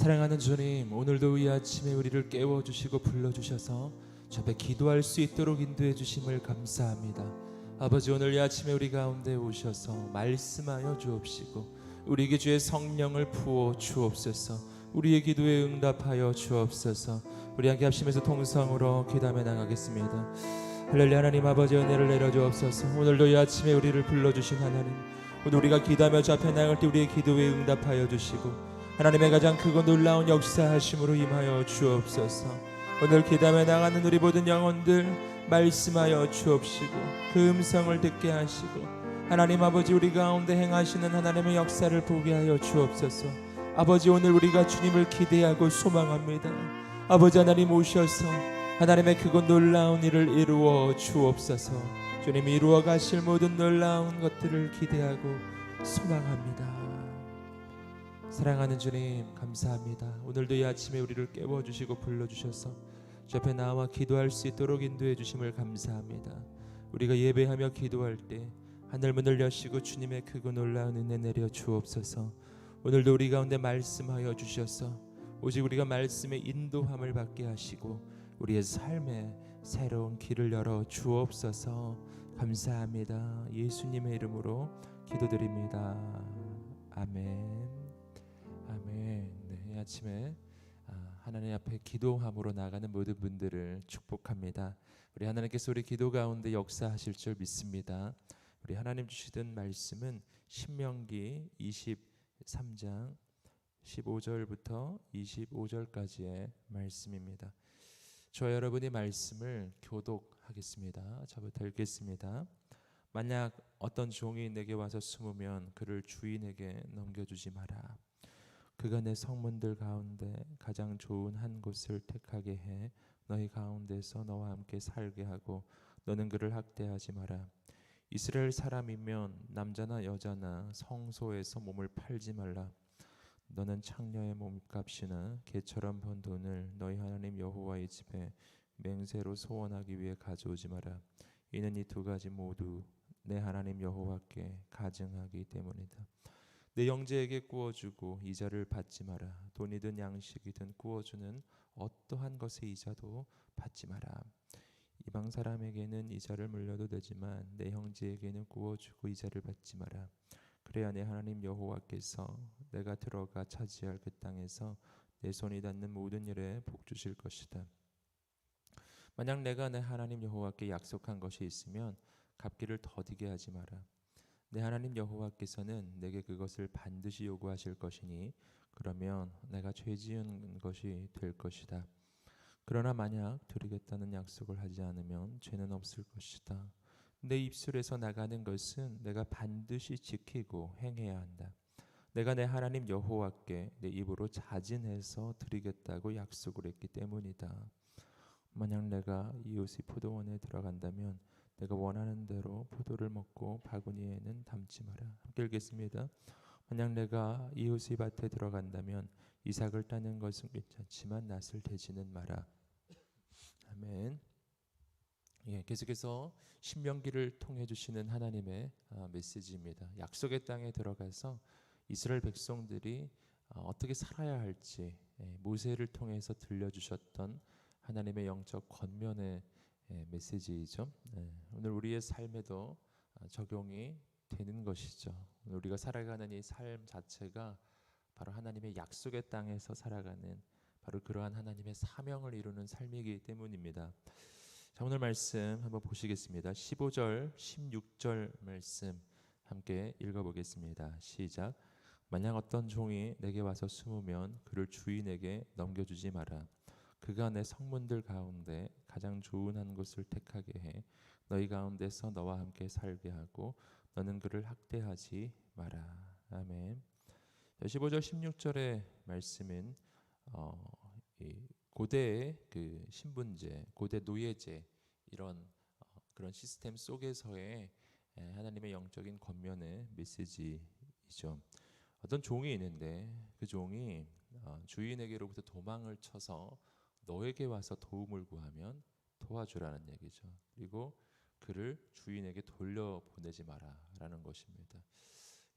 사랑하는 주님, 오늘도 이 아침에 우리를 깨워주시고 불러주셔서 주 앞에 기도할 수 있도록 인도해 주심을 감사합니다. 아버지, 오늘 이 아침에 우리 가운데 오셔서 말씀하여 주옵시고 우리에게 주의 성령을 부어 주옵소서. 우리의 기도에 응답하여 주옵소서. 우리 함께 합심해서 통성으로 기도하며 나가겠습니다. 할렐루야. 하나님 아버지, 은혜를 내려 주옵소서. 오늘도 이 아침에 우리를 불러주신 하나님, 오늘 우리가 기도하며 주 앞에 나갈 때 우리의 기도에 응답하여 주시고 하나님의 가장 크고 놀라운 역사하심으로 임하여 주옵소서. 오늘 기도하며 나가는 우리 모든 영혼들 말씀하여 주옵시고 그 음성을 듣게 하시고 하나님 아버지, 우리 가운데 행하시는 하나님의 역사를 보게 하여 주옵소서. 아버지, 오늘 우리가 주님을 기대하고 소망합니다. 아버지 하나님 오셔서 하나님의 크고 놀라운 일을 이루어 주옵소서. 주님이 이루어 가실 모든 놀라운 것들을 기대하고 소망합니다. 사랑하는 주님, 감사합니다. 오늘도 이 아침에 우리를 깨워주시고 불러주셔서 주 앞에 나와 기도할 수 있도록 인도해 주심을 감사합니다. 우리가 예배하며 기도할 때 하늘 문을 여시고 주님의 크고 놀라운 은혜 내려 주옵소서. 오늘도 우리 가운데 말씀하여 주셔서 오직 우리가 말씀의 인도함을 받게 하시고 우리의 삶에 새로운 길을 열어 주옵소서. 감사합니다. 예수님의 이름으로 기도드립니다. 아멘. 아멘. 네, 이 아침에 하나님 앞에 기도함으로 나가는 모든 분들을 축복합니다. 우리 하나님께서 우리 기도 가운데 역사하실 줄 믿습니다. 우리 하나님 주시던 말씀은 신명기 23장 15절부터 25절까지의 말씀입니다. 저와 여러분의 말씀을 교독하겠습니다. 저부터 읽겠습니다. 만약 어떤 종이 내게 와서 숨으면 그를 주인에게 넘겨주지 마라. 그가 내 성문들 가운데 가장 좋은 한 곳을 택하게 해 너희 가운데서 너와 함께 살게 하고 너는 그를 학대하지 마라. 이스라엘 사람이면 남자나 여자나 성소에서 몸을 팔지 말라. 너는 창녀의 몸값이나 개처럼 번 돈을 너희 하나님 여호와의 집에 맹세로 소원하기 위해 가져오지 마라. 이는 이 두 가지 모두 내 하나님 여호와께 가증하기 때문이다. 내 형제에게 구워주고 이자를 받지 마라. 돈이든 양식이든 구워주는 어떠한 것의 이자도 받지 마라. 이방 사람에게는 이자를 물려도 되지만 내 형제에게는 구워주고 이자를 받지 마라. 그래야 내 하나님 여호와께서 내가 들어가 차지할 그 땅에서 내 손이 닿는 모든 일에 복 주실 것이다. 만약 내가 내 하나님 여호와께 약속한 것이 있으면 갚기를 더디게 하지 마라. 내 하나님 여호와께서는 내게 그것을 반드시 요구하실 것이니 그러면 내가 죄 지은 것이 될 것이다. 그러나 만약 드리겠다는 약속을 하지 않으면 죄는 없을 것이다. 내 입술에서 나가는 것은 내가 반드시 지키고 행해야 한다. 내가 내 하나님 여호와께 내 입으로 자진해서 드리겠다고 약속을 했기 때문이다. 만약 내가 이웃의 포도원에 들어간다면 내가 원하는 대로 포도를 먹고 바구니에는 담지 마라. 함께 읽겠습니다. 만약 내가 이웃의 밭에 들어간다면 이삭을 따는 것은 괜찮지만 낫을 대지는 마라. 아멘. 예, 계속해서 신명기를 통해 주시는 하나님의 메시지입니다. 약속의 땅에 들어가서 이스라엘 백성들이 어떻게 살아야 할지 모세를 통해서 들려주셨던 하나님의 영적 권면의 메시지이죠. 오늘 우리의 삶에도 적용이 되는 것이죠. 오늘 우리가 살아가는 이 삶 자체가 바로 하나님의 약속의 땅에서 살아가는 바로 그러한 하나님의 사명을 이루는 삶이기 때문입니다. 자, 오늘 말씀 한번 보시겠습니다. 15절, 16절 말씀 함께 읽어보겠습니다. 시작. 만약 어떤 종이 내게 와서 숨으면 그를 주인에게 넘겨주지 마라. 그가 내 성문들 가운데 가장 좋은 한 곳을 택하게 해 너희 가운데서 너와 함께 살게 하고 너는 그를 학대하지 마라. 아멘. 15절 16절의 말씀은 이 고대의 그 신분제, 고대 노예제 이런 그런 시스템 속에서의 하나님의 영적인 권면의 메시지이죠. 어떤 종이 있는데 그 종이 주인에게로부터 도망을 쳐서 너에게 와서 도움을 구하면 도와주라는 얘기죠. 그리고 그를 주인에게 돌려보내지 마라라는 것입니다.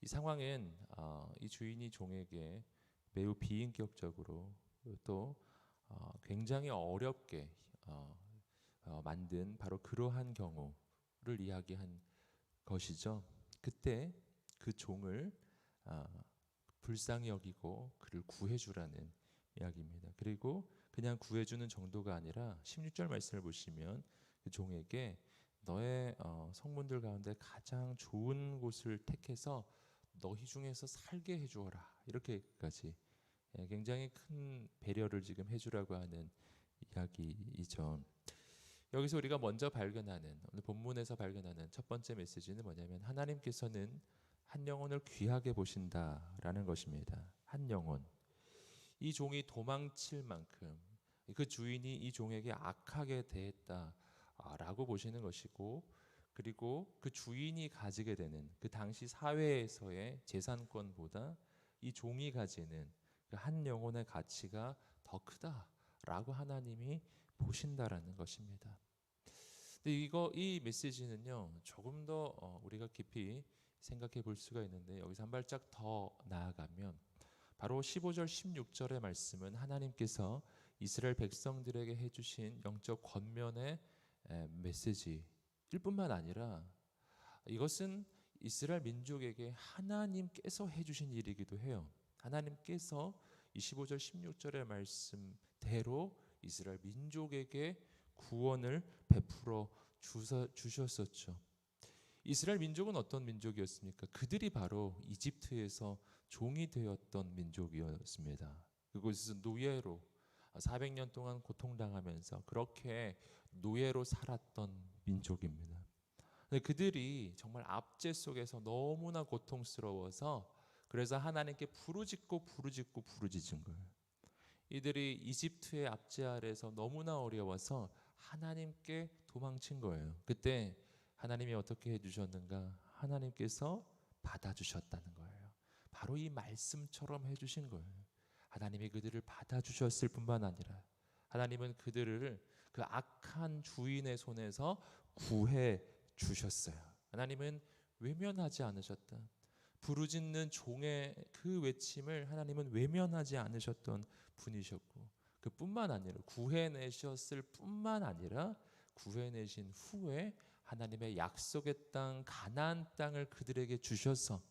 이 상황엔 이 주인이 종에게 매우 비인격적으로 또 굉장히 어렵게 만든 바로 그러한 경우를 이야기한 것이죠. 그때 그 종을 불쌍히 여기고 그를 구해주라는 이야기입니다. 그리고 그냥 구해주는 정도가 아니라 16절 말씀을 보시면 그 종에게 너의 성문들 가운데 가장 좋은 곳을 택해서 너희 중에서 살게 해주어라, 이렇게까지 굉장히 큰 배려를 지금 해주라고 하는 이야기이죠. 여기서 우리가 먼저 발견하는, 오늘 본문에서 발견하는 첫 번째 메시지는 뭐냐면 하나님께서는 한 영혼을 귀하게 보신다라는 것입니다. 한 영혼. 이 종이 도망칠 만큼 그 주인이 이 종에게 악하게 대했다라고 보시는 것이고, 그리고 그 주인이 가지게 되는 그 당시 사회에서의 재산권보다 이 종이 가지는 그 한 영혼의 가치가 더 크다라고 하나님이 보신다라는 것입니다. 근데 이 메시지는요, 조금 더 우리가 깊이 생각해 볼 수가 있는데, 여기서 한 발짝 더 나아가면 바로 15절 16절의 말씀은 하나님께서 이스라엘 백성들에게 해주신 영적 권면의 메시지일 뿐만 아니라 이것은 이스라엘 민족에게 하나님께서 해주신 일이기도 해요. 하나님께서 25절 16절의 말씀대로 이스라엘 민족에게 구원을 베풀어 주셨었죠. 이스라엘 민족은 어떤 민족이었습니까? 그들이 바로 이집트에서 종이 되었던 민족이었습니다. 그곳에서 노예로 400년 동안 고통당하면서 그렇게 노예로 살았던 민족입니다. 근데 그들이 정말 압제 속에서 너무나 고통스러워서 그래서 하나님께 부르짖은 거예요. 이들이 이집트의 압제 아래에서 너무나 어려워서 하나님께 도망친 거예요. 그때 하나님이 어떻게 해주셨는가? 하나님께서 받아주셨다는 거예요. 바로 이 말씀처럼 해주신 거예요. 하나님이 그들을 받아주셨을 뿐만 아니라 하나님은 그들을 그 악한 주인의 손에서 구해 주셨어요. 하나님은 외면하지 않으셨다. 부르짖는 종의 그 외침을 하나님은 외면하지 않으셨던 분이셨고, 그뿐만 아니라 구해내셨을 뿐만 아니라 구해내신 후에 하나님의 약속의 땅 가나안 땅을 그들에게 주셔서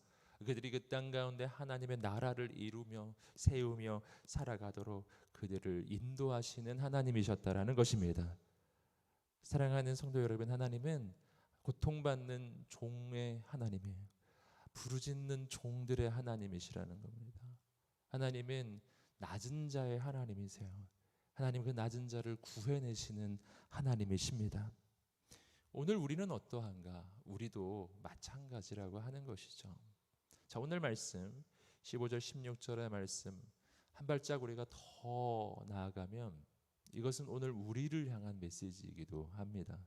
그들이 그 땅 가운데 하나님의 나라를 이루며 세우며 살아가도록 그들을 인도하시는 하나님이셨다라는 것입니다. 사랑하는 성도 여러분, 하나님은 고통받는 종의 하나님이에요. 부르짖는 종들의 하나님이시라는 겁니다. 하나님은 낮은 자의 하나님이세요. 하나님 그 낮은 자를 구해내시는 하나님이십니다. 오늘 우리는 어떠한가? 우리도 마찬가지라고 하는 것이죠. 자, 오늘 말씀 15절 16절의 말씀 한 발짝 우리가 더 나아가면 이것은 오늘 우리를 향한 메시지이기도 합니다.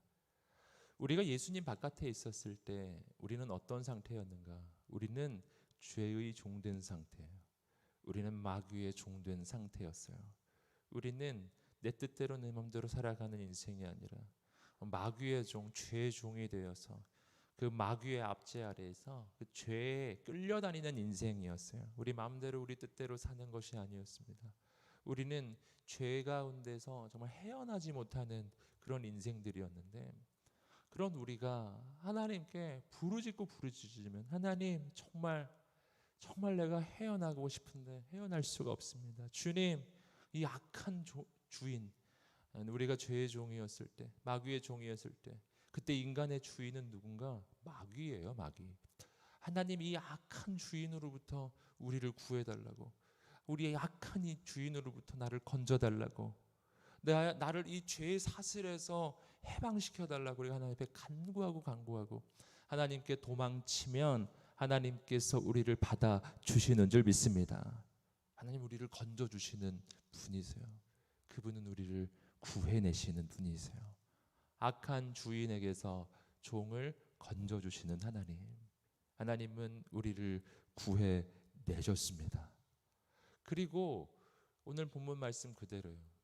우리가 예수님 바깥에 있었을 때 우리는 어떤 상태였는가? 우리는 죄의 종된 상태예요. 우리는 마귀의 종된 상태였어요. 우리는 내 뜻대로 내 마음대로 살아가는 인생이 아니라 마귀의 종, 죄의 종이 되어서 그 마귀의 압제 아래에서 그 죄에 끌려다니는 인생이었어요. 우리 마음대로 우리 뜻대로 사는 것이 아니었습니다. 우리는 죄 가운데서 정말 헤어나지 못하는 그런 인생들이었는데, 그런 우리가 하나님께 부르짖으면 하나님 정말 내가 헤어나고 싶은데 헤어날 수가 없습니다. 주님, 이 악한 주인, 우리가 죄의 종이었을 때, 마귀의 종이었을 때, 그때 인간의 주인은 누군가? 마귀예요, 마귀. 하나님 이 악한 주인으로부터 우리를 구해달라고, 우리의 악한 이 주인으로부터 나를 건져달라고, 나를 이 죄의 사슬에서 해방시켜달라고 우리가 하나님 앞에 간구하고 하나님께 도망치면 하나님께서 우리를 받아주시는 줄 믿습니다. 하나님 우리를 건져주시는 분이세요. 그분은 우리를 구해내시는 분이세요. 악한 주인에게서 종을 건져주시는 하나님은 우리를 구해내셨습니다. 그리고 오늘 본문 말씀 그대로요.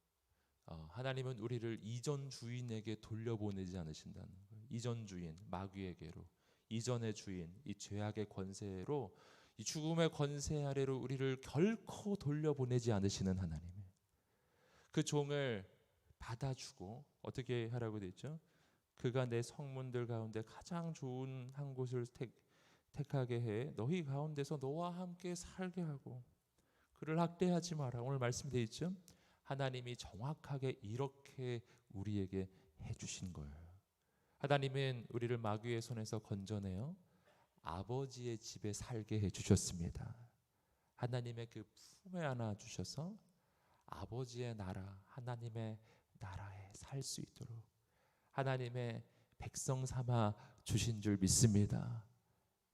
하나님은 우리를 이전 주인에게 돌려보내지 않으신다는 거예요. 이전 주인, 마귀에게로, 이전의 주인, 이 죄악의 권세로 이 죽음의 권세 아래로 우리를 결코 돌려보내지 않으시는 하나님, 그 종을 받아주고 어떻게 하라고 되어 있죠? 그가 내 성문들 가운데 가장 좋은 한 곳을 택하게 해 너희 가운데서 너와 함께 살게 하고 그를 학대하지 마라. 오늘 말씀되어 있죠? 하나님이 정확하게 이렇게 우리에게 해주신 거예요. 하나님은 우리를 마귀의 손에서 건져내어 아버지의 집에 살게 해주셨습니다. 하나님의 그 품에 안아 주셔서 아버지의 나라, 하나님의 나라에 살 수 있도록 하나님의 백성 삼아 주신 줄 믿습니다.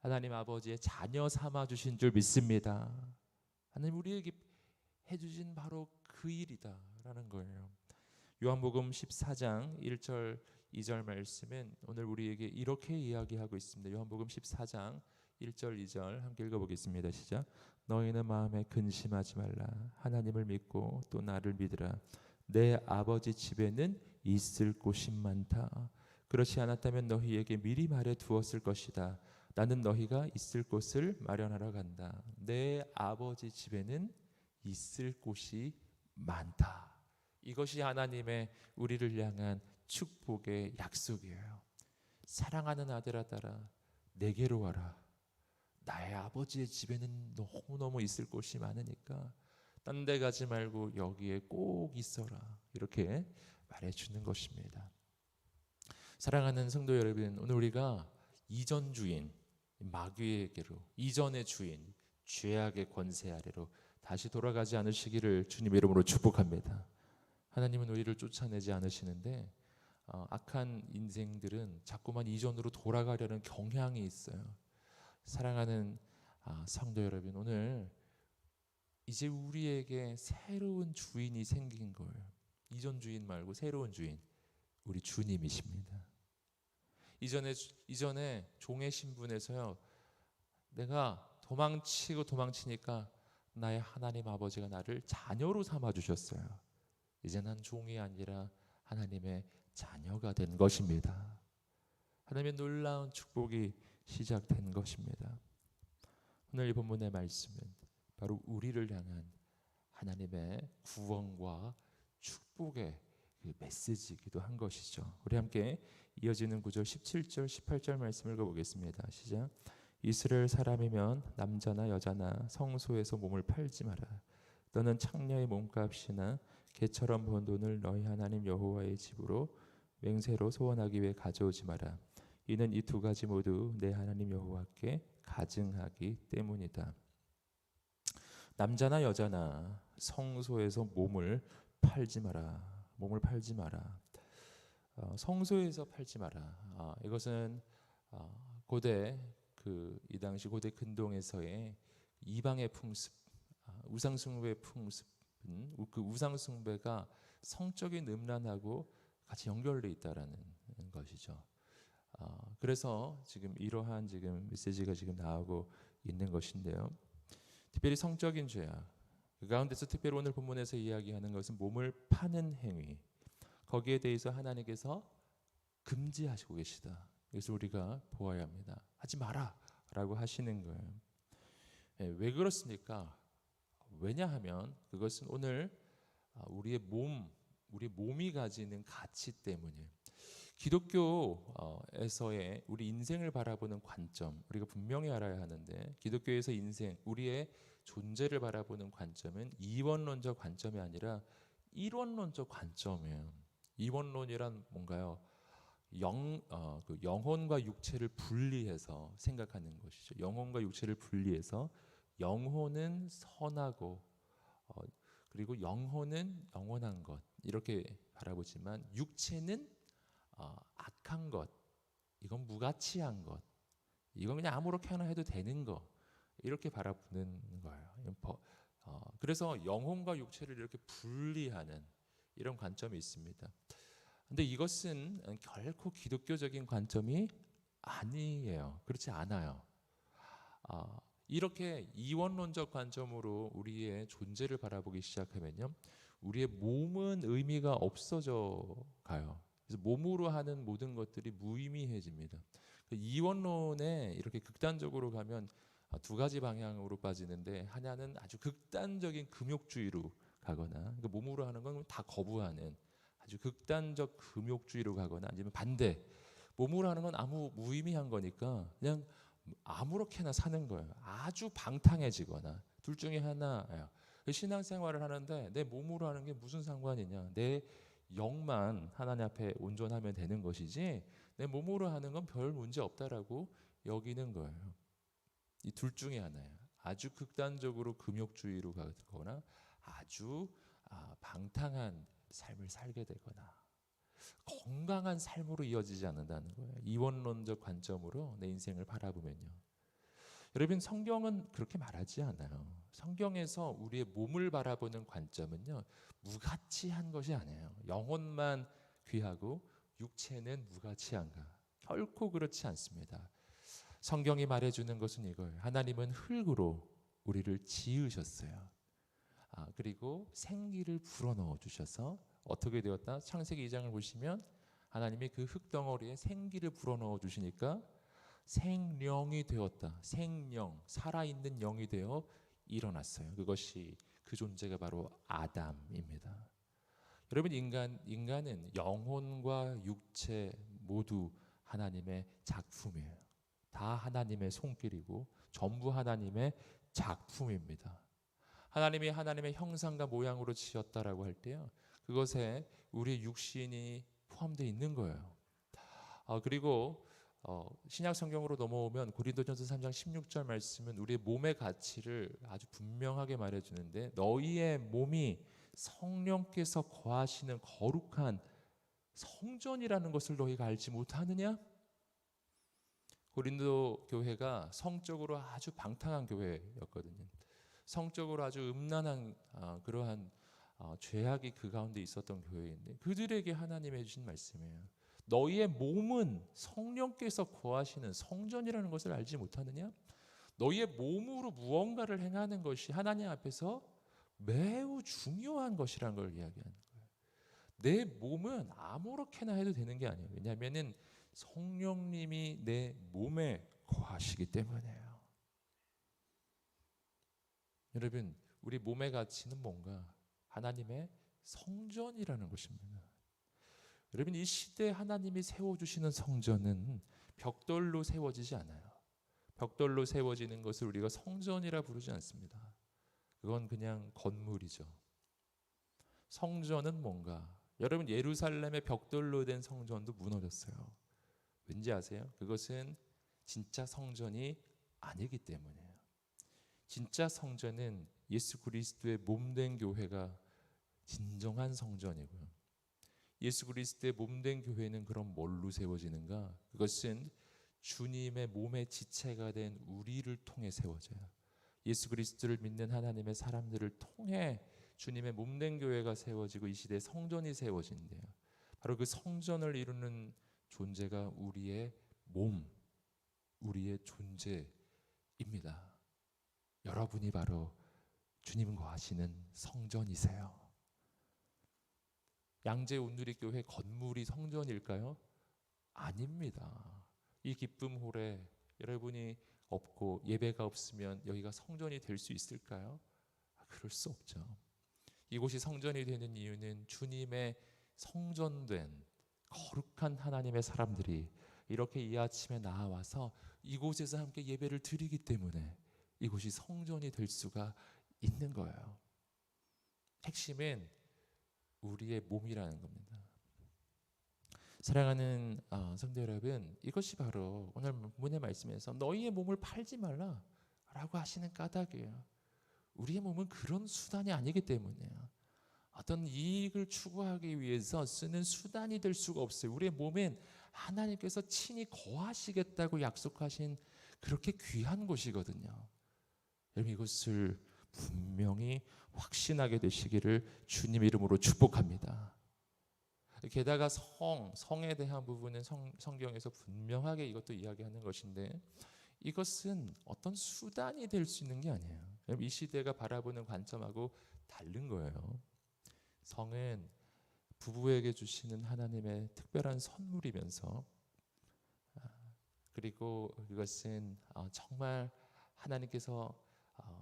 하나님 아버지의 자녀 삼아 주신 줄 믿습니다. 하나님 우리에게 해주신 바로 그 일이다라는 거예요. 요한복음 14장 1절 2절 말씀은 오늘 우리에게 이렇게 이야기하고 있습니다. 요한복음 14장 1절 2절 함께 읽어보겠습니다. 시작. 너희는 마음에 근심하지 말라. 하나님을 믿고 또 나를 믿으라. 내 아버지 집에는 있을 곳이 많다. 그렇지 않았다면 너희에게 미리 말해 두었을 것이다. 나는 너희가 있을 곳을 마련하러 간다. 내 아버지 집에는 있을 곳이 많다. 이것이 하나님의 우리를 향한 축복의 약속이에요. 사랑하는 아들아 따라 내게로 와라. 나의 아버지의 집에는 너무너무 있을 곳이 많으니까 딴 데 가지 말고 여기에 꼭 있어라. 이렇게 말해주는 것입니다. 사랑하는 성도 여러분, 오늘 우리가 이전 주인 마귀에게로, 이전의 주인 죄악의 권세 아래로 다시 돌아가지 않으시기를 주님의 이름으로 축복합니다. 하나님은 우리를 쫓아내지 않으시는데 악한 인생들은 자꾸만 이전으로 돌아가려는 경향이 있어요. 사랑하는 성도 여러분, 오늘 이제 우리에게 새로운 주인이 생긴 거예요. 이전 주인 말고 새로운 주인, 우리 주님이십니다. 이전에 종의 신분에서요, 내가 도망치니까 나의 하나님 아버지가 나를 자녀로 삼아 주셨어요. 이제 난 종이 아니라 하나님의 자녀가 된 것입니다. 하나님의 놀라운 축복이 시작된 것입니다. 오늘 이 본문의 말씀은 바로 우리를 향한 하나님의 구원과 축복의 그 메시지이기도 한 것이죠. 우리 함께 이어지는 9절 17절 18절 말씀을 읽어보겠습니다. 시작. 이스라엘 사람이면 남자나 여자나 성소에서 몸을 팔지 마라. 너는 창녀의 몸값이나 개처럼 번 돈을 너희 하나님 여호와의 집으로 맹세로 소원하기 위해 가져오지 마라. 이는 이 두 가지 모두 내 하나님 여호와께 가증하기 때문이다. 남자나 여자나 성소에서 몸을 팔지 마라. 몸을 팔지 마라. 성소에서 팔지 마라. 이것은 고대 이 당시 고대 근동에서의 이방의 풍습, 우상숭배의 풍습은 그 우상숭배가 성적인 음란하고 같이 연결되어 있다라는 것이죠. 그래서 지금 이러한 지금 메시지가 지금 나오고 있는 것인데요. 특별히 성적인 죄악, 그 가운데서 특별히 오늘 본문에서 이야기하는 것은 몸을 파는 행위, 거기에 대해서 하나님께서 금지하시고 계시다. 그래서 우리가 보아야 합니다. 하지 마라 라고 하시는 거예요. 왜 그렇습니까? 왜냐하면 그것은 오늘 우리의 몸이 가지는 가치 때문에, 기독교에서의 우리 인생을 바라보는 관점, 우리가 분명히 알아야 하는데, 기독교에서 우리의 존재를 바라보는 관점은 이원론적 관점이 아니라 일원론적 관점이에요. 이원론이란 뭔가요? 영혼과 육체를 분리해서 생각하는 것이죠. 영혼과 육체를 분리해서 영혼은 선하고 그리고 영혼은 영원한 것, 이렇게 바라보지만 육체는 악한 것, 이건 무가치한 것, 이건 그냥 아무렇게나 해도 되는 것, 이렇게 바라보는 거예요. 그래서 영혼과 육체를 이렇게 분리하는 이런 관점이 있습니다. 근데 이것은 결코 기독교적인 관점이 아니에요. 그렇지 않아요. 이렇게 이원론적 관점으로 우리의 존재를 바라보기 시작하면요, 우리의 몸은 의미가 없어져 가요. 그래서 몸으로 하는 모든 것들이 무의미해집니다. 이원론에 이렇게 극단적으로 가면 두 가지 방향으로 빠지는데, 하나는 아주 극단적인 금욕주의로 가거나, 그러니까 몸으로 하는 건 다 거부하는 아주 극단적 금욕주의로 가거나, 아니면 반대, 몸으로 하는 건 아무 무의미한 거니까 그냥 아무렇게나 사는 거예요. 아주 방탕해지거나, 둘 중에 하나예요. 신앙생활을 하는데 내 몸으로 하는 게 무슨 상관이냐, 내 영만 하나님 앞에 온전하면 되는 것이지 내 몸으로 하는 건 별 문제 없다라고 여기는 거예요. 이 둘 중에 하나예요. 아주 극단적으로 금욕주의로 가거나 아주 방탕한 삶을 살게 되거나 건강한 삶으로 이어지지 않는다는 거예요. 이원론적 관점으로 내 인생을 바라보면요. 여러분, 성경은 그렇게 말하지 않아요. 성경에서 우리의 몸을 바라보는 관점은요, 무가치한 것이 아니에요. 영혼만 귀하고 육체는 무가치한가? 결코 그렇지 않습니다. 성경이 말해주는 것은 이거예요. 하나님은 흙으로 우리를 지으셨어요. 그리고 생기를 불어넣어 주셔서 어떻게 되었다? 창세기 2장을 보시면 하나님이 그 흙덩어리에 생기를 불어넣어 주시니까 생령이 되었다. 생령, 살아있는 영이 되어 일어났어요. 그것이, 그 존재가 바로 아담입니다. 여러분, 인간은 영혼과 육체 모두 하나님의 작품이에요. 다 하나님의 손길이고 전부 하나님의 작품입니다. 하나님이 하나님의 형상과 모양으로 지었다라고 할 때요, 그것에 우리의 육신이 포함되어 있는 거예요. 그리고 신약 성경으로 넘어오면 고린도전서 3장 16절 말씀은 우리의 몸의 가치를 아주 분명하게 말해주는데, 너희의 몸이 성령께서 거하시는 거룩한 성전이라는 것을 너희가 알지 못하느냐? 고린도 교회가 성적으로 아주 방탕한 교회였거든요. 성적으로 아주 음란한 그러한 죄악이 그 가운데 있었던 교회인데, 그들에게 하나님이 해주신 말씀이에요. 너희의 몸은 성령께서 거하시는 성전이라는 것을 알지 못하느냐? 너희의 몸으로 무언가를 행하는 것이 하나님 앞에서 매우 중요한 것이라는 걸 이야기하는 거예요. 내 몸은 아무렇게나 해도 되는 게 아니에요. 왜냐하면 성령님이 내 몸에 거하시기 때문에요. 여러분, 우리 몸의 가치는 뭔가? 하나님의 성전이라는 것입니다. 여러분, 이 시대에 하나님이 세워주시는 성전은 벽돌로 세워지지 않아요. 벽돌로 세워지는 것을 우리가 성전이라 부르지 않습니다. 그건 그냥 건물이죠. 성전은 뭔가? 여러분, 예루살렘의 벽돌로 된 성전도 무너졌어요. 왠지 아세요? 그것은 진짜 성전이 아니기 때문이에요. 진짜 성전은 예수 그리스도의 몸된 교회가 진정한 성전이고요. 예수 그리스도의 몸된 교회는 그럼 뭘로 세워지는가? 그것은 주님의 몸의 지체가 된 우리를 통해 세워져요. 예수 그리스도를 믿는 하나님의 사람들을 통해 주님의 몸된 교회가 세워지고 이 시대에 성전이 세워진대요. 바로 그 성전을 이루는 존재가 우리의 몸, 우리의 존재입니다. 여러분이 바로 주님과 하시는 성전이세요. 양재 온누리교회 건물이 성전일까요? 아닙니다. 이 기쁨홀에 여러분이 없고 예배가 없으면 여기가 성전이 될 수 있을까요? 그럴 수 없죠. 이곳이 성전이 되는 이유는 주님의 성전된 거룩한 하나님의 사람들이 이렇게 이 아침에 나와서 이곳에서 함께 예배를 드리기 때문에 이곳이 성전이 될 수가 있는 거예요. 핵심은 우리의 몸이라는 겁니다. 사랑하는 성도 여러분, 이것이 바로 오늘 본문의 말씀에서 너희의 몸을 팔지 말라 라고 하시는 까닭이에요. 우리의 몸은 그런 수단이 아니기 때문이에요. 어떤 이익을 추구하기 위해서 쓰는 수단이 될 수가 없어요. 우리의 몸은 하나님께서 친히 거하시겠다고 약속하신 그렇게 귀한 곳이거든요. 여러분, 이것을 분명히 확신하게 되시기를 주님 이름으로 축복합니다. 게다가 성에 대한 부분은 성경에서 분명하게 이것도 이야기하는 것인데, 이것은 어떤 수단이 될 수 있는 게 아니에요. 이 시대가 바라보는 관점하고 다른 거예요. 성은 부부에게 주시는 하나님의 특별한 선물이면서, 그리고 이것은 정말 하나님께서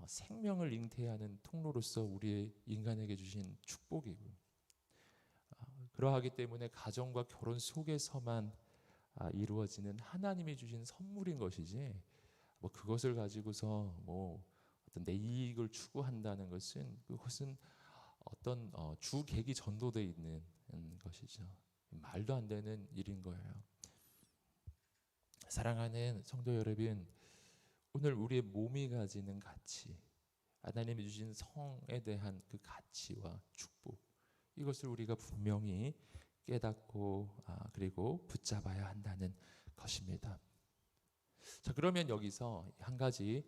생명을 잉태하는 통로로서 우리 인간에게 주신 축복이고, 그러하기 때문에 가정과 결혼 속에서만 이루어지는 하나님이 주신 선물인 것이지, 뭐 그것을 가지고서 뭐 어떤 내 이익을 추구한다는 것은, 그것은 어떤 주객이 전도되어 있는 것이죠. 말도 안 되는 일인 거예요. 사랑하는 성도 여러분, 오늘 우리의 몸이 가지는 가치, 하나님이 주신 성에 대한 그 가치와 축복, 이것을 우리가 분명히 깨닫고 그리고 붙잡아야 한다는 것입니다. 자, 그러면 여기서 한 가지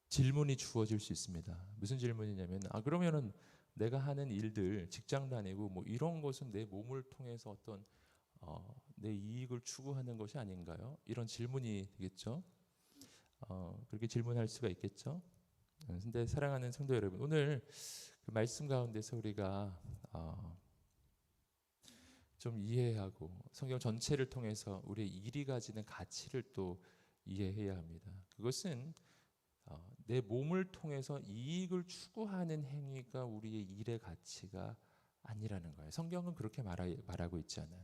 질문이 주어질 수 있습니다. 무슨 질문이냐면, 그러면은 내가 하는 일들, 직장 다니고 뭐 이런 것은 내 몸을 통해서 어떤 내 이익을 추구하는 것이 아닌가요? 이런 질문이 되겠죠. 그렇게 질문할 수가 있겠죠. 근데 사랑하는 성도 여러분, 오늘 그 말씀 가운데서 우리가 좀 이해하고 성경 전체를 통해서 우리의 일이 가지는 가치를 또 이해해야 합니다. 그것은 내 몸을 통해서 이익을 추구하는 행위가 우리의 일의 가치가 아니라는 거예요. 성경은 그렇게 말하고 있지 않아요.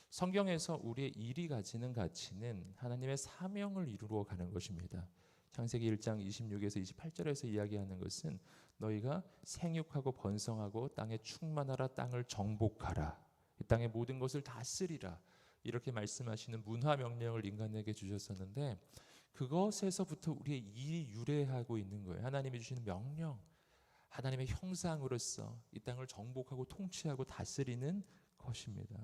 성경에서 우리의 일이 가지는 가치는 하나님의 사명을 이루어 가는 것입니다. 창세기 1장 26에서 28절에서 이야기하는 것은 너희가 생육하고 번성하고 땅에 충만하라, 땅을 정복하라, 이 땅의 모든 것을 다스리라, 이렇게 말씀하시는 문화 명령을 인간에게 주셨었는데, 그것에서부터 우리의 일이 유래하고 있는 거예요. 하나님이 주시는 명령, 하나님의 형상으로서 이 땅을 정복하고 통치하고 다스리는 것입니다.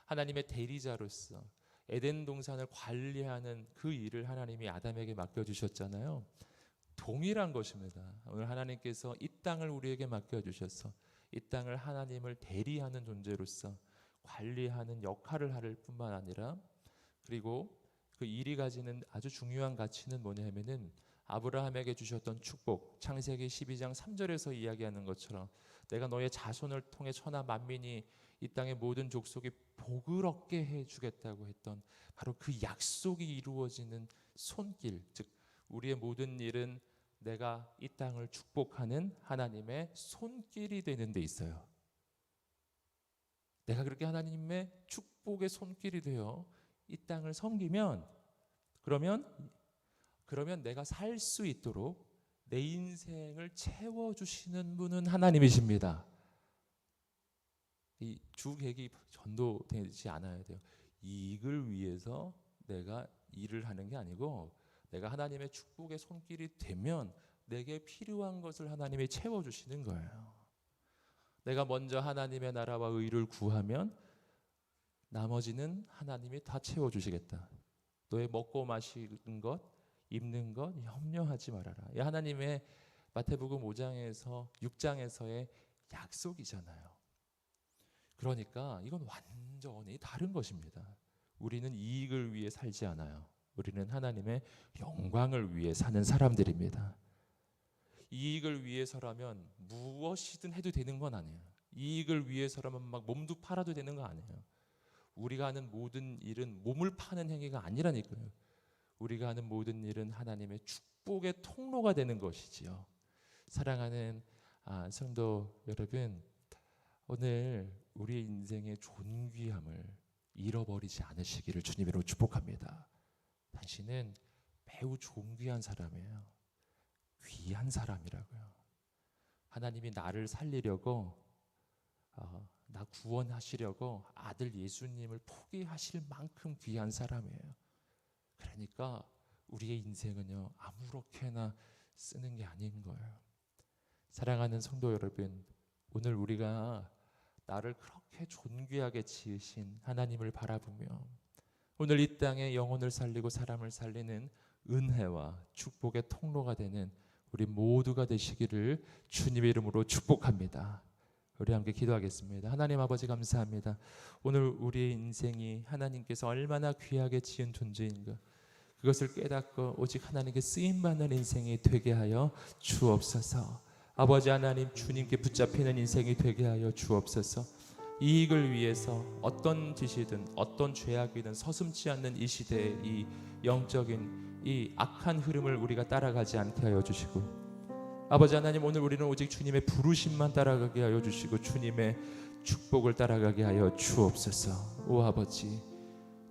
하나님의 대리자로서 에덴 동산을 관리하는 그 일을 하나님이 아담에게 맡겨주셨잖아요. 동일한 것입니다. 오늘 하나님께서 이 땅을 우리에게 맡겨주셔서 이 땅을 하나님을 대리하는 존재로서 관리하는 역할을 할 뿐만 아니라, 그리고 그 일이 가지는 아주 중요한 가치는 뭐냐면은 아브라함에게 주셨던 축복, 창세기 12장 3절에서 이야기하는 것처럼 내가 너의 자손을 통해 천하 만민이 이 땅의 모든 족속이 복을 얻게 해주겠다고 했던 바로 그 약속이 이루어지는 손길, 즉 우리의 모든 일은 내가 이 땅을 축복하는 하나님의 손길이 되는 데 있어요. 내가 그렇게 하나님의 축복의 손길이 되어 이 땅을 섬기면, 그러면 내가 살 수 있도록 내 인생을 채워주시는 분은 하나님이십니다. 이 주객이 전도되지 않아야 돼요. 이익을 위해서 내가 일을 하는 게 아니고, 내가 하나님의 축복의 손길이 되면 내게 필요한 것을 하나님이 채워주시는 거예요. 내가 먼저 하나님의 나라와 의를 구하면 나머지는 하나님이 다 채워주시겠다. 너의 먹고 마시는 것, 입는 것 염려하지 말아라. 이 하나님의 마태복음 5장에서 6장에서의 약속이잖아요. 그러니까 이건 완전히 다른 것입니다. 우리는 이익을 위해 살지 않아요. 우리는 하나님의 영광을 위해 사는 사람들입니다. 이익을 위해서라면 무엇이든 해도 되는 건 아니에요. 이익을 위해서라면 막 몸도 팔아도 되는 거 아니에요. 우리가 하는 모든 일은 몸을 파는 행위가 아니라니까요. 우리가 하는 모든 일은 하나님의 축복의 통로가 되는 것이지요. 사랑하는 성도 여러분, 오늘 우리의 인생의 존귀함을 잃어버리지 않으시기를 주님으로 축복합니다. 당신은 매우 존귀한 사람이에요. 귀한 사람이라고요. 하나님이 나를 살리려고, 나 구원하시려고 아들 예수님을 포기하실 만큼 귀한 사람이에요. 그러니까 우리의 인생은요, 아무렇게나 쓰는 게 아닌 거예요. 사랑하는 성도 여러분, 오늘 우리가 나를 그렇게 존귀하게 지으신 하나님을 바라보며 오늘 이 땅에 영혼을 살리고 사람을 살리는 은혜와 축복의 통로가 되는 우리 모두가 되시기를 주님의 이름으로 축복합니다. 우리 함께 기도하겠습니다. 하나님 아버지, 감사합니다. 오늘 우리의 인생이 하나님께서 얼마나 귀하게 지은 존재인가, 그것을 깨닫고 오직 하나님께 쓰임받는 인생이 되게 하여 주옵소서. 아버지 하나님, 주님께 붙잡히는 인생이 되게 하여 주옵소서. 이익을 위해서 어떤 짓이든 어떤 죄악이든 서슴지 않는 이 시대의 이 영적인 이 악한 흐름을 우리가 따라가지 않게 하여 주시고, 아버지 하나님, 오늘 우리는 오직 주님의 부르심만 따라가게 하여 주시고 주님의 축복을 따라가게 하여 주옵소서. 오 아버지,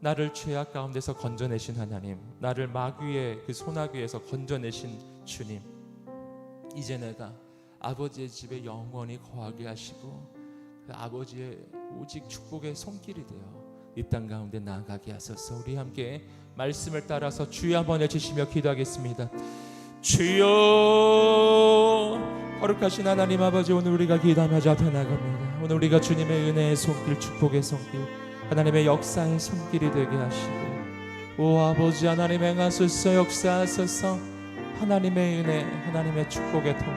나를 죄악 가운데서 건져내신 하나님, 나를 마귀의 그 소나귀에서 건져내신 주님, 이제 내가 아버지의 집에 영원히 거하게 하시고 그 아버지의 오직 축복의 손길이 되어 이 땅 가운데 나아가게 하소서. 우리 함께 말씀을 따라서 주여 한번 외치시며 기도하겠습니다. 주여, 거룩하신 하나님 아버지, 오늘 우리가 기도하며 앞에 나갑니다. 오늘 우리가 주님의 은혜의 손길, 축복의 손길, 하나님의 역사의 손길이 되게 하시고, 오 아버지 하나님 행하소서, 역사하소서. 하나님의 은혜, 하나님의 축복의 통로,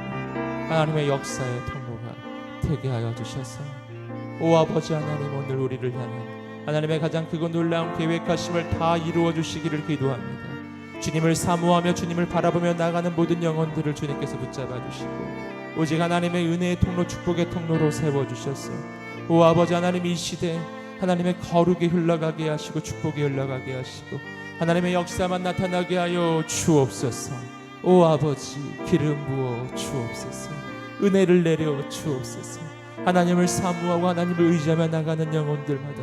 하나님의 역사의 통로가 되게 하여 주셔서, 오 아버지 하나님, 오늘 우리를 향한 하나님의 가장 크고 놀라운 계획하심을 다 이루어 주시기를 기도합니다. 주님을 사모하며 주님을 바라보며 나가는 모든 영혼들을 주님께서 붙잡아 주시고 오직 하나님의 은혜의 통로, 축복의 통로로 세워주셔서, 오 아버지 하나님, 이 시대 하나님의 거룩이 흘러가게 하시고 축복이 흘러가게 하시고 하나님의 역사만 나타나게 하여 주옵소서. 오 아버지, 기름 부어 주옵소서. 은혜를 내려 주옵소서. 하나님을 사모하고 하나님을 의지하며 나가는 영혼들마다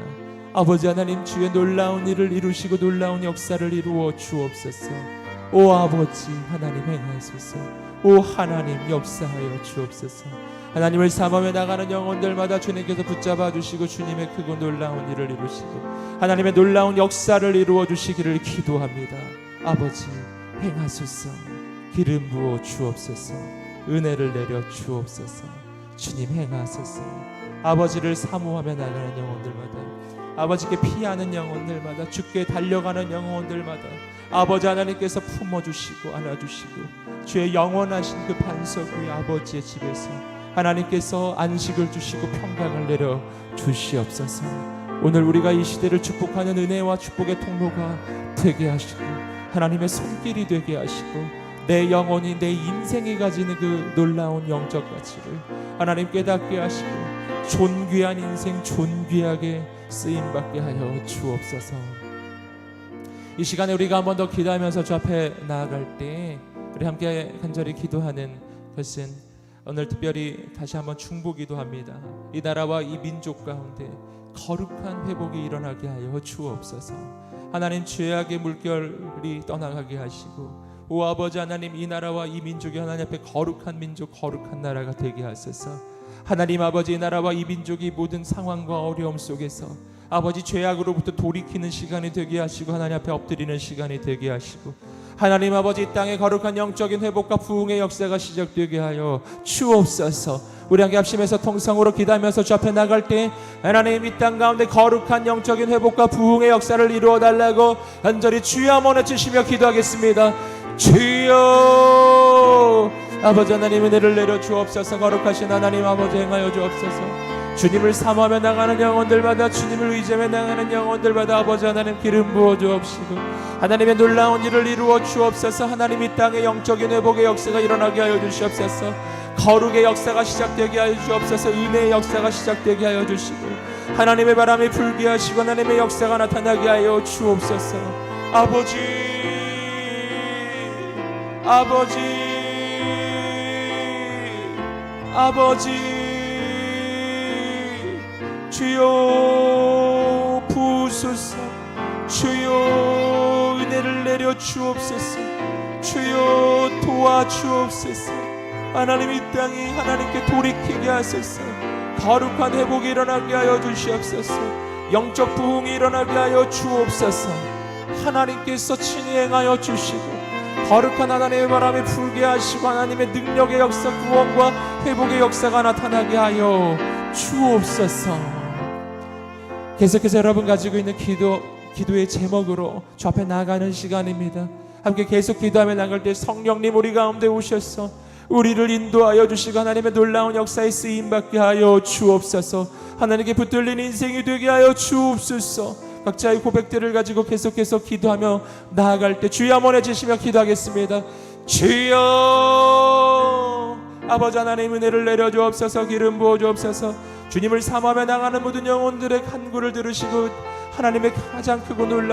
아버지 하나님, 주의 놀라운 일을 이루시고 놀라운 역사를 이루어 주옵소서. 오 아버지 하나님 행하소서. 오 하나님 역사하여 주옵소서. 하나님을 사모하며 나가는 영혼들마다 주님께서 붙잡아 주시고 주님의 크고 놀라운 일을 이루시고 하나님의 놀라운 역사를 이루어 주시기를 기도합니다. 아버지 행하소서. 기름 부어 주옵소서. 은혜를 내려 주옵소서. 주님 행하소서. 아버지를 사모하며 나가는 영혼들마다, 아버지께 피하는 영혼들마다, 주께 달려가는 영혼들마다 아버지 하나님께서 품어주시고 안아주시고 주의 영원하신 그 반석 위에 아버지의 집에서 하나님께서 안식을 주시고 평강을 내려 주시옵소서. 오늘 우리가 이 시대를 축복하는 은혜와 축복의 통로가 되게 하시고 하나님의 손길이 되게 하시고 내 영혼이, 내 인생이 가지는 그 놀라운 영적 가치를 하나님 깨닫게 하시고 존귀한 인생, 존귀하게 쓰임받게 하여 주옵소서. 이 시간에 우리가 한 번 더 기도하면서 주 앞에 나아갈 때 우리 함께 간절히 기도하는 것은 오늘 특별히 다시 한번 중보기도 합니다. 이 나라와 이 민족 가운데 거룩한 회복이 일어나게 하여 주옵소서. 하나님, 죄악의 물결이 떠나가게 하시고 오 아버지 하나님, 이 나라와 이 민족이 하나님 앞에 거룩한 민족, 거룩한 나라가 되게 하소서. 하나님 아버지, 이 나라와 이 민족이 모든 상황과 어려움 속에서 아버지 죄악으로부터 돌이키는 시간이 되게 하시고 하나님 앞에 엎드리는 시간이 되게 하시고 하나님 아버지, 이 땅의 거룩한 영적인 회복과 부흥의 역사가 시작되게 하여 주옵소서. 우리 함께 합심해서 통성으로 기도하면서 주 앞에 나갈 때 하나님, 이 땅 가운데 거룩한 영적인 회복과 부흥의 역사를 이루어 달라고 간절히 주여 한번 외치시며 기도하겠습니다. 주여, 아버지 하나님, 은혜를 내려 주옵소서. 거룩하신 하나님 아버지, 행하여 주옵소서. 주님을 사모하며 나가는 영혼들마다, 주님을 의지하며 나가는 영혼들마다 아버지 하나님 기름 부어 주옵시고 하나님의 놀라운 일을 이루어 주옵소서. 하나님, 이 땅에 영적인 회복의 역사가 일어나게 하여 주시옵소서. 거룩의 역사가 시작되게 하여 주옵소서. 은혜의 역사가 시작되게 하여 주시고 하나님의 바람이 불게 하시고 하나님의 역사가 나타나게 하여 주옵소서. 아버지, 아버지, 아버지, 주여 부으소서. 주여 은혜를 내려 주옵소서. 주여 도와주옵소서. 하나님, 이 땅이 하나님께 돌이키게 하소서. 거룩한 회복이 일어나게 하여 주시옵소서. 영적 부흥이 일어나게 하여 주옵소서. 하나님께서 친히 행하여 주시고 거룩한 하나님의 바람이 불게 하시고 하나님의 능력의 역사, 구원과 회복의 역사가 나타나게 하여 주옵소서. 계속해서 여러분 가지고 있는 기도의 제목으로 주 앞에 나아가는 시간입니다. 함께 계속 기도하며 나갈 때 성령님 우리 가운데 오셔서 우리를 인도하여 주시고 하나님의 놀라운 역사에 쓰임받게 하여 주옵소서. 하나님께 붙들린 인생이 되게 하여 주옵소서. 각자의 고백들을 가지고 계속해서 기도하며 나아갈 때 주여 한번 해주시며 기도하겠습니다. 주여, 아버지 하나님, 은혜를 내려 주옵소서. 기름 부어 주옵소서. 주님을 사모하며 나가는 모든 영혼들의 간구를 들으시고 하나님의 가장 크고 놀라운